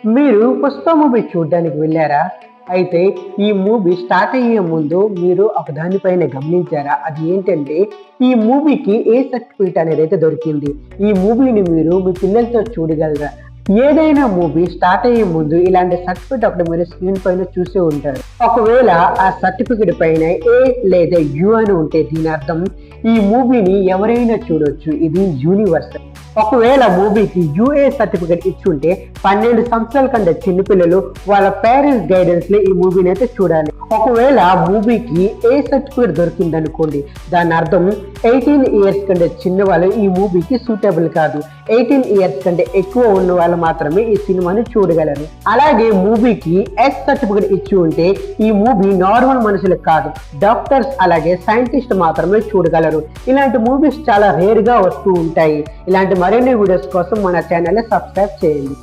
మీరు పుష్ప మూవీ చూడడానికి వెళ్ళారా? అయితే ఈ మూవీ స్టార్ట్ అయ్యే ముందు మీరు ఒక దానిపైన గమనించారా? అది ఏంటంటే ఈ మూవీకి ఏ సర్టిఫికేట్ అనేది అయితే దొరికింది. ఈ మూవీని మీరు మీ పిల్లలతో చూడగలరా? ఏదైనా మూవీ స్టార్ట్ అయ్యే ముందు ఇలాంటి సర్టిఫికేట్ ఒకటి మీరు స్క్రీన్ పైన చూసే ఉంటారు. ఒకవేళ ఆ సర్టిఫికేట్ పైన ఏ లేదా యు అని ఉంటే దీని అర్థం ఈ మూవీని ఎవరైనా చూడొచ్చు, ఇది యూనివర్సల్. ఒకవేళ మూవీకి యుఏ సర్టిఫికేట్ ఇచ్చుంటే 12 సంవత్సరాల కంటే చిన్నపిల్లలు వాళ్ళ పేరెంట్స్ గైడెన్స్ లో ఈ మూవీని అయితే చూడాలి. ఒకవేళ మూవీకి ఏ సర్టిఫికేట్ దొరికింది అనుకోండి, దాని అర్థం 18 ఇయర్స్ కంటే చిన్న వాళ్ళు ఈ మూవీకి సూటబుల్ కాదు. 18 ఇయర్స్ కంటే ఎక్కువ ఉన్న వాళ్ళు మాత్రమే ఈ సినిమాని చూడగలరు. అలాగే మూవీకి ఎస్ సర్టిఫికేట్ ఇచ్చి ఉంటే ఈ మూవీ నార్మల్ మనుషులకు కాదు, డాక్టర్స్ అలాగే సైంటిస్ట్ మాత్రమే చూడగలరు. ఇలాంటి మూవీస్ చాలా రేర్ గా వస్తూ ఉంటాయి. ఇలాంటి మరిన్ని వీడియోస్ కోసం మన ఛానల్ ని సబ్స్క్రైబ్ చేయండి.